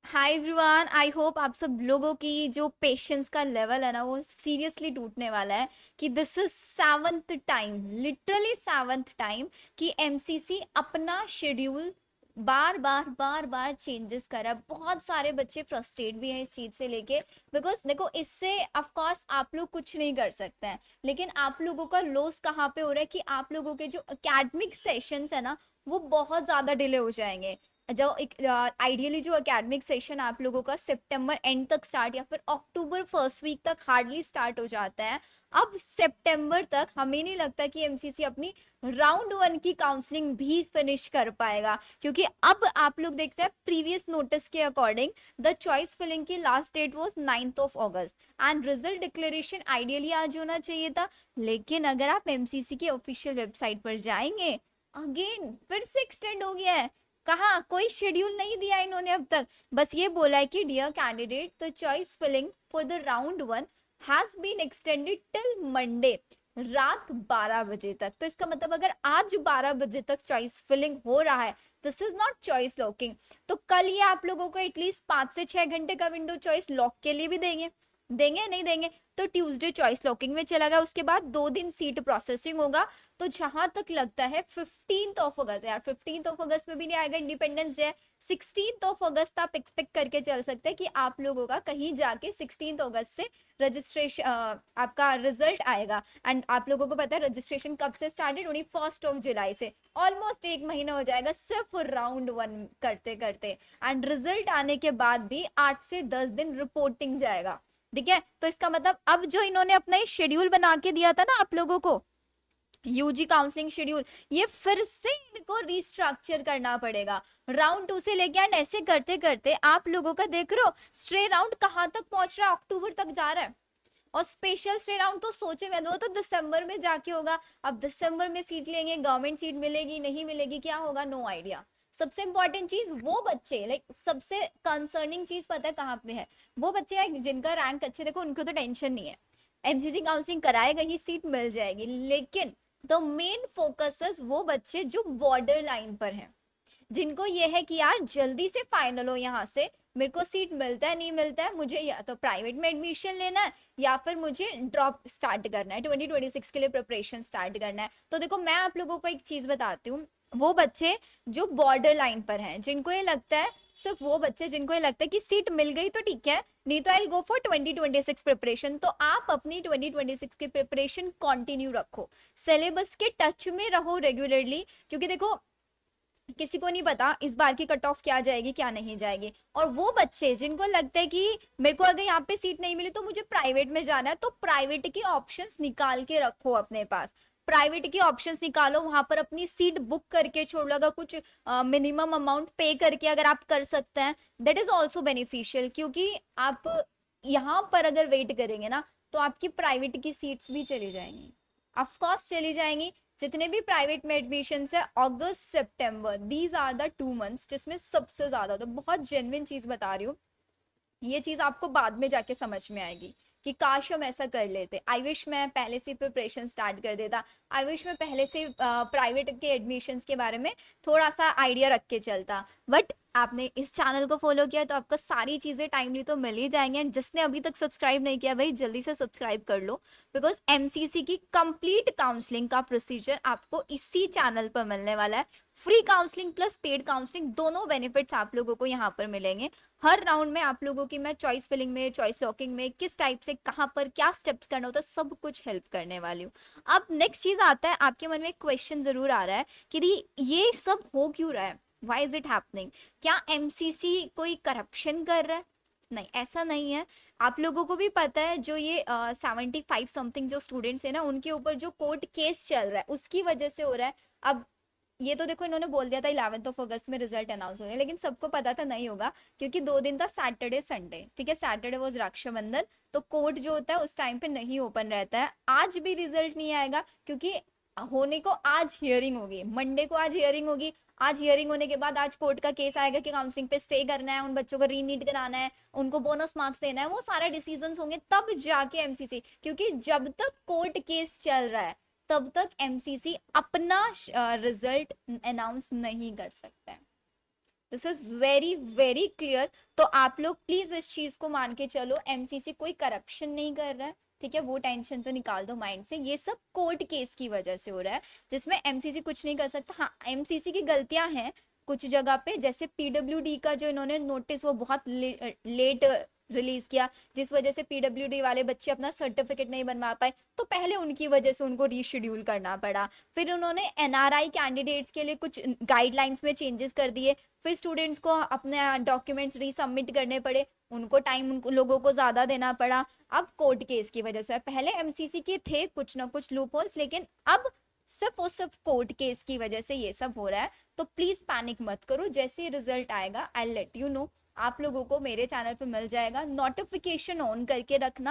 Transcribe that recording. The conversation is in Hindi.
हाय एवरीवन, आई होप आप सब लोगों की जो पेशेंस का लेवल है ना वो सीरियसली टूटने वाला है कि this is seventh time, literally seventh time कि एमसीसी अपना शेड्यूल बार बार चेंजेस कर रहा है। बहुत सारे बच्चे फ्रस्ट्रेट भी हैं इस चीज से लेके, बिकॉज देखो इससे ऑफ कोर्स आप लोग कुछ नहीं कर सकते हैं, लेकिन आप लोगों का लॉस कहाँ पे हो रहा है कि आप लोगों के जो एकेडमिक सेशंस है ना वो बहुत ज्यादा डिले हो जाएंगे। जो आइडियली जो एकेडमिक सेशन आप लोगों का सितंबर एंड तक स्टार्ट या फिर अक्टूबर फर्स्ट वीक तक हार्डली स्टार्ट हो जाता है, अब सितंबर तक हमें नहीं लगता कि एमसीसी अपनी राउंड वन की काउंसलिंग भी फिनिश कर पाएगा, क्योंकि अब आप लोग देखते हैं प्रीवियस नोटिस के अकॉर्डिंग द चॉइस फिलिंग की last date was 9th of August and result declaration ideally आज होना चाहिए था। लेकिन अगर आप एमसीसी की ऑफिशियल वेबसाइट पर जाएंगे, अगेन फिर से एक्सटेंड हो गया है। कहा कोई शेड्यूल नहीं दिया इन्होंने अब तक, बस ये बोला है कि dear candidate the choice filling for the round one has been extended till Monday रात 12 बजे तक। तो इसका मतलब अगर आज 12 बजे तक चॉइस फिलिंग हो रहा है, this is not choice locking, तो कल ये आप लोगों को एटलीस्ट 5 से 6 घंटे का विंडो चॉइस लॉक के लिए भी देंगे। देंगे नहीं देंगे? तो ट्यूसडे चॉइस लॉकिंग में चला गया, उसके बाद 2 दिन सीट प्रोसेसिंग होगा। तो जहां तक लगता है 15th ऑफ अगस्त, यार 15th ऑफ अगस्त में भी नहीं आएगा, इंडिपेंडेंस डे, 16th ऑफ अगस्त आप एक्सपेक्ट करके चल सकते हैं कि आप लोगों का कहीं जाके 16th अगस्त से रजिस्ट्रेशन आपका रिजल्ट आएगा। एंड आप लोगों को पता है रजिस्ट्रेशन कब से स्टार्टेड होनी, 1 जुलाई से। ऑलमोस्ट 1 महीना हो जाएगा सिर्फ राउंड वन करते करते, एंड रिजल्ट आने के बाद भी 8 से 10 दिन रिपोर्टिंग जाएगा। ठीक है, तो इसका मतलब अब जो इन्होंने अपना ये शेड्यूल बना के दिया था ना आप लोगों को, यूजी काउंसलिंग शेड्यूल, ये फिर से इनको रिस्ट्रक्चर करना पड़ेगा राउंड टू से लेके। एंड ऐसे करते करते आप लोगों का देख रहे हो स्ट्रे राउंड कहाँ तक पहुंच रहा है, अक्टूबर तक जा रहा है। और स्पेशल स्टे राउंड तो सोचे में वो तो दिसंबर में जाके होगा। अब दिसंबर में सीट लेंगे, गवर्नमेंट सीट मिलेगी नहीं मिलेगी क्या होगा, नो आइडिया। सबसे इंपॉर्टेंट चीज वो बच्चे, लाइक सबसे कंसर्निंग चीज पता है कहाँ पे है, वो बच्चे हैं जिनका रैंक अच्छे, देखो उनको तो टेंशन नहीं है, एमसीसी काउंसलिंग कराएगा ही, सीट मिल जाएगी। लेकिन द मेन फोकस वो बच्चे जो बॉर्डर लाइन पर हैं, जिनको ये है कि यार जल्दी से फाइनल हो यहाँ से, मेरे को सीट मिलता है नहीं मिलता है, मुझे या तो प्राइवेट में एडमिशन लेना है या फिर मुझे ड्रॉप स्टार्ट करना है, 2026 के लिए प्रिपरेशन स्टार्ट करना है। तो देखो मैं आप लोगों को एक चीज बताती हूँ, वो बच्चे जो बॉर्डर लाइन पर हैं, जिनको ये लगता है, सिर्फ वो बच्चे जिनको ये लगता है कि सीट मिल गई तो ठीक है, नहीं तो आई गो फॉर 2026 प्रिपरेशन, तो आप अपनी 2026 की प्रिपरेशन कंटिन्यू रखो, सिलेबस के टच में रहो रेगुलरली, क्योंकि देखो किसी को नहीं पता इस बार की कट ऑफ क्या जाएगी क्या नहीं जाएगी। और वो बच्चे जिनको लगता है कि मेरे को अगर यहाँ पे सीट नहीं मिली तो मुझे प्राइवेट में जाना है, तो प्राइवेट के ऑप्शंस निकाल के रखो अपने पास, प्राइवेट के ऑप्शंस निकालो, वहां पर अपनी सीट बुक करके छोड़ लो, अगर कुछ मिनिमम अमाउंट पे करके अगर आप कर सकते हैं, दैट इज ऑल्सो बेनिफिशियल, क्योंकि आप यहाँ पर अगर वेट करेंगे ना तो आपकी प्राइवेट की सीट्स भी चली जाएंगी, ऑफकोर्स चली जाएंगी। जितने भी प्राइवेट में एडमिशन है अगस्त सितंबर, दीज आर द 2 मंथ्स जिसमें सबसे ज्यादा, तो बहुत जेन्युइन चीज बता रही हूँ, ये चीज आपको बाद में जाके समझ में आएगी कि काश हम ऐसा कर लेते, आई विश मैं पहले से प्रिपरेशन स्टार्ट कर देता, आई विश मैं पहले से प्राइवेट के एडमिशन्स के बारे में थोड़ा सा आइडिया रख के चलता। बट आपने इस चैनल को फॉलो किया तो आपको सारी चीजें टाइमली तो मिल ही जाएंगी, एंड जिसने अभी तक सब्सक्राइब नहीं किया भाई जल्दी से सब्सक्राइब कर लो, बिकॉज एमसीसी की कंप्लीट काउंसलिंग का प्रोसीजर आपको इसी चैनल पर मिलने वाला है। Free counselling plus paid counselling दोनों बेनिफिट्स आप लोगों को यहाँ पर मिलेंगे। हर राउंड में आप लोगों की मैं चॉइस फिलिंग में, चॉइस लॉकिंग में किस टाइप से कहाँ पर क्या स्टेप्स करना होता है सब कुछ हेल्प करने वाली हूँ। अब नेक्स्ट चीज आता है, आपके मन में एक क्वेश्चन जरूर आ रहा है कि ये सब हो क्यों रहा है, व्हाई इज इट हैपनिंग, क्या एमसीसी कोई करप्शन कर रहा है? नहीं, ऐसा नहीं है। आप लोगों को भी पता है जो ये 75 समथिंग जो स्टूडेंट्स है ना, उनके ऊपर जो कोर्ट केस चल रहा है उसकी वजह से हो रहा है। अब ये तो देखो इन्होंने बोल दिया था 11th ऑफ अगस्त में रिजल्ट अनाउंस होंगे, लेकिन सबको पता था नहीं होगा, क्योंकि 2 दिन था, सैटरडे संडे, ठीक है, सैटरडे वॉज रक्षाबंधन, तो कोर्ट जो होता है उस टाइम पे नहीं ओपन रहता है। आज भी रिजल्ट नहीं आएगा, क्योंकि होने को आज हियरिंग होगी, मंडे को आज हियरिंग होगी, आज हियरिंग होने के बाद आज कोर्ट का केस आएगा कि काउंसलिंग पे स्टे करना है, उन बच्चों को रीनीट कराना है, उनको बोनस मार्क्स देना है, वो सारे डिसीजंस होंगे तब जाके एमसीसी, क्योंकि जब तक कोर्ट केस चल रहा है तब तक एमसीसी अपना रिजल्ट अनाउंस नहीं कर सकता है। This is very very clear. तो आप लोग प्लीज इस चीज को मान के चलो, एमसीसी कोई करप्शन नहीं कर रहा है, ठीक है, वो टेंशन तो निकाल दो माइंड से। ये सब कोर्ट केस की वजह से हो रहा है, जिसमें एमसीसी कुछ नहीं कर सकता। हाँ, एमसीसी की गलतियां हैं कुछ जगह पे, जैसे पीडब्ल्यूडी का जो इन्होंने नोटिस वो बहुत लेट रिलीज किया, जिस वजह से पीडब्ल्यूडी वाले बच्चे अपना सर्टिफिकेट नहीं बनवा पाए, तो पहले उनकी वजह से उनको रीशेड्यूल करना पड़ा। फिर उन्होंने एनआरआई कैंडिडेट्स के लिए कुछ गाइडलाइंस में चेंजेस कर दिए, फिर स्टूडेंट्स को अपने डॉक्यूमेंट्स रीसबमिट करने पड़े, उनको टाइम उनको लोगों को ज़्यादा देना पड़ा। अब कोर्ट केस की वजह से, पहले एमसीसी के थे कुछ ना कुछ लूप होल्स, लेकिन अब सिर्फ और सिर्फ कोर्ट केस की वजह से ये सब हो रहा है। तो प्लीज पैनिक मत करो, जैसे ही रिजल्ट आएगा आई लेट यू नो। आप लोगों को मेरे चैनल पे मिल जाएगा, नोटिफिकेशन ऑन करके रखना।